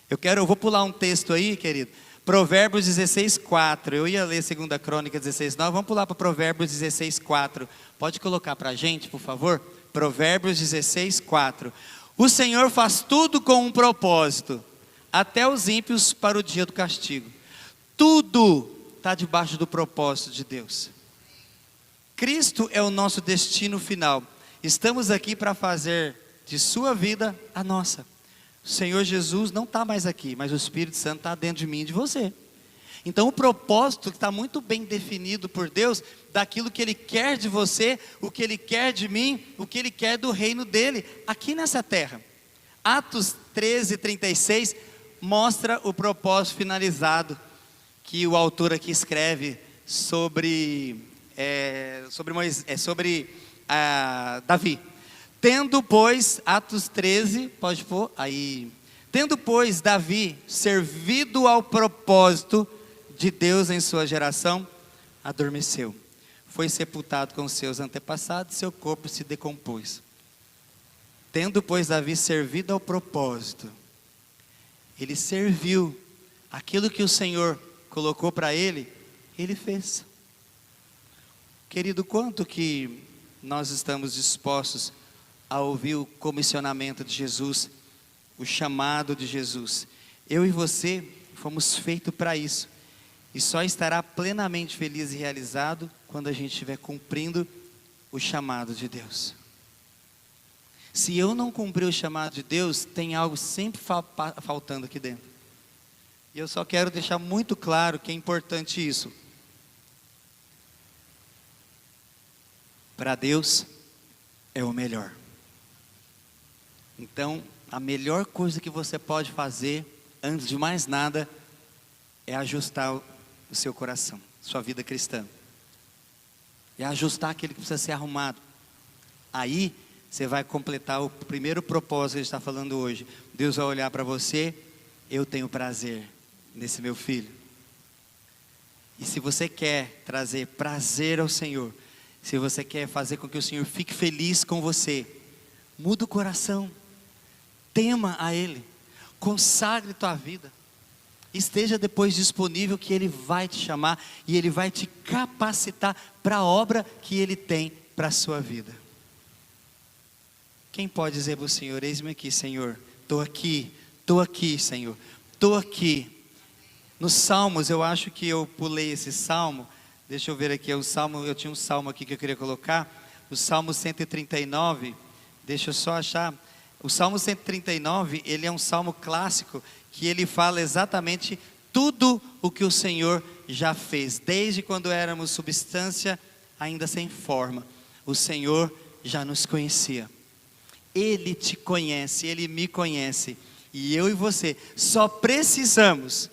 Eu vou pular um texto aí, querido, Provérbios 16, 4. Eu ia ler 2 Crônicas 16, 9. Vamos pular para Provérbios 16, 4. Pode colocar para a gente, por favor? Provérbios 16, 4. O Senhor faz tudo com um propósito, até os ímpios para o dia do castigo. Tudo está debaixo do propósito de Deus. Cristo é o nosso destino final. Estamos aqui para fazer de sua vida a nossa. O Senhor Jesus não está mais aqui, mas o Espírito Santo está dentro de mim e de você. Então o propósito está muito bem definido por Deus, daquilo que Ele quer de você, o que Ele quer de mim, o que Ele quer do reino dEle, aqui nessa terra. Atos 13, 36, mostra o propósito finalizado, que o autor aqui escreve sobre Davi. Tendo, pois, Atos 13, pode pôr aí. Tendo, pois, Davi servido ao propósito de Deus em sua geração, adormeceu. Foi sepultado com seus antepassados, seu corpo se decompôs. Tendo, pois, Davi servido ao propósito, ele serviu aquilo que o Senhor colocou para ele, ele fez. Querido, quanto que nós estamos dispostos a ouvir o comissionamento de Jesus, o chamado de Jesus? Eu e você fomos feitos para isso, e só estará plenamente feliz e realizado quando a gente estiver cumprindo o chamado de Deus. Se eu não cumprir o chamado de Deus, tem algo sempre faltando aqui dentro. E eu só quero deixar muito claro que é importante isso. Para Deus é o melhor. Então, a melhor coisa que você pode fazer, antes de mais nada, é ajustar o seu coração, sua vida cristã. É ajustar aquilo que precisa ser arrumado. Aí, você vai completar o primeiro propósito que a gente está falando hoje. Deus vai olhar para você, eu tenho prazer nesse meu filho. E se você quer trazer prazer ao Senhor, se você quer fazer com que o Senhor fique feliz com você, muda o coração, tema a Ele, consagre tua vida, esteja depois disponível, que Ele vai te chamar e Ele vai te capacitar para a obra que Ele tem para a sua vida. Quem pode dizer para o Senhor: eis-me aqui, Senhor, estou aqui, Senhor, estou aqui. Nos Salmos, eu acho que eu pulei esse Salmo, deixa eu ver aqui, eu tinha um Salmo aqui que eu queria colocar, o Salmo 139, deixa eu só achar. O Salmo 139, ele é um salmo clássico, que ele fala exatamente tudo o que o Senhor já fez, desde quando éramos substância ainda sem forma, o Senhor já nos conhecia. Ele te conhece, Ele me conhece, e eu e você só precisamos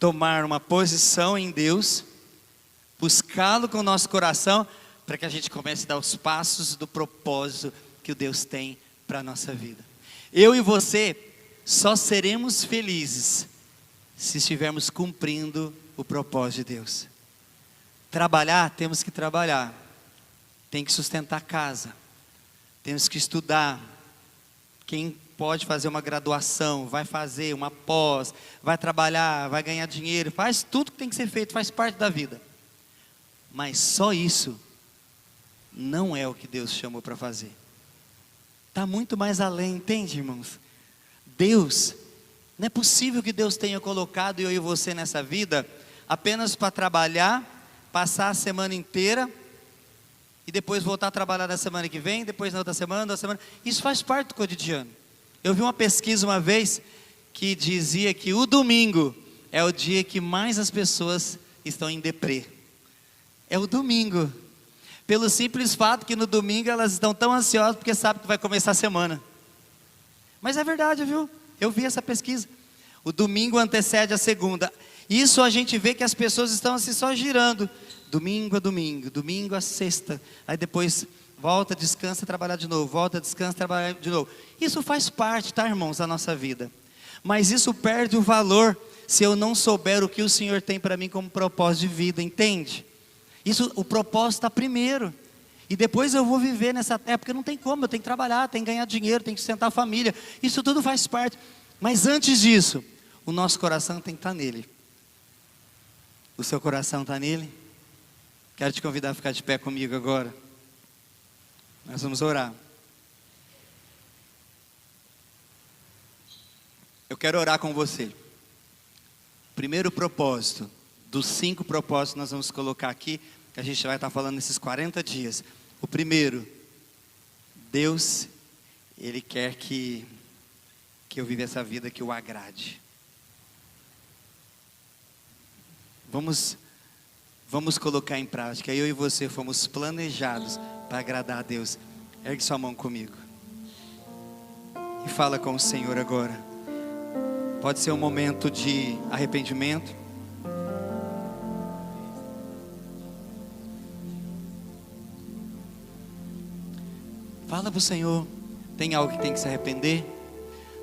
tomar uma posição em Deus, buscá-lo com o nosso coração, para que a gente comece a dar os passos do propósito que o Deus tem para a nossa vida. Eu e você só seremos felizes se estivermos cumprindo o propósito de Deus. Trabalhar, temos que trabalhar, tem que sustentar a casa, temos que estudar. Quem pode fazer uma graduação, vai fazer uma pós, vai trabalhar, vai ganhar dinheiro, faz tudo que tem que ser feito, faz parte da vida. Mas só isso não é o que Deus chamou para fazer. Está muito mais além, entende, irmãos? Deus, não é possível que Deus tenha colocado eu e você nessa vida apenas para trabalhar, passar a semana inteira e depois voltar a trabalhar na semana que vem, depois na outra semana. Isso faz parte do cotidiano. Eu vi uma pesquisa uma vez que dizia que o domingo é o dia que mais as pessoas estão em deprê. É o domingo. Pelo simples fato que no domingo elas estão tão ansiosas porque sabem que vai começar a semana. Mas é verdade, viu? Eu vi essa pesquisa. O domingo antecede a segunda. Isso a gente vê que as pessoas estão assim só girando. Domingo a domingo, domingo a sexta. Aí depois volta, descansa, trabalhar de novo. Volta, descansa, trabalhar de novo. Isso faz parte, tá, irmãos, da nossa vida. Mas isso perde o valor se eu não souber o que o Senhor tem para mim como propósito de vida, entende? Isso, o propósito está primeiro. E depois eu vou viver nessa época, não tem como, eu tenho que trabalhar, tenho que ganhar dinheiro, tenho que sustentar a família. Isso tudo faz parte. Mas antes disso, o nosso coração tem que estar nele. O seu coração está nele? Quero te convidar a ficar de pé comigo agora. Nós vamos orar. Eu quero orar com você. Primeiro propósito, dos 5 propósitos que nós vamos colocar aqui, que a gente vai estar falando nesses 40 dias. O primeiro, Deus, Ele quer que eu viva essa vida que o agrade. Vamos colocar em prática. Eu e você fomos planejados para agradar a Deus. Ergue sua mão comigo e fala com o Senhor agora. Pode ser um momento de arrependimento. Fala para o Senhor. Tem algo que tem que se arrepender?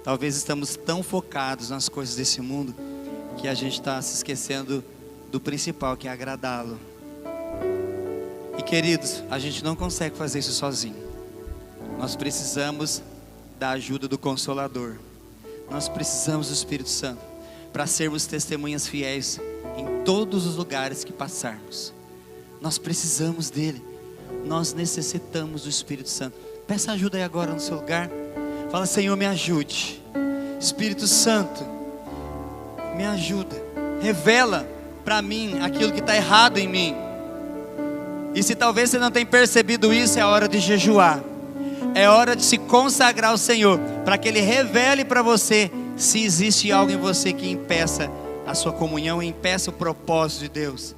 Talvez estamos tão focados nas coisas desse mundo que a gente está se esquecendo do principal, que é agradá-lo. E queridos, a gente não consegue fazer isso sozinho. Nós precisamos da ajuda do Consolador. Nós precisamos do Espírito Santo para sermos testemunhas fiéis em todos os lugares que passarmos. Nós precisamos dele. Nós necessitamos do Espírito Santo. Peça ajuda aí agora no seu lugar. Fala: Senhor, me ajude. Espírito Santo, me ajuda. Revela para mim aquilo que está errado em mim. E se talvez você não tenha percebido isso, é hora de jejuar. É hora de se consagrar ao Senhor, para que Ele revele para você se existe algo em você que impeça a sua comunhão, impeça o propósito de Deus.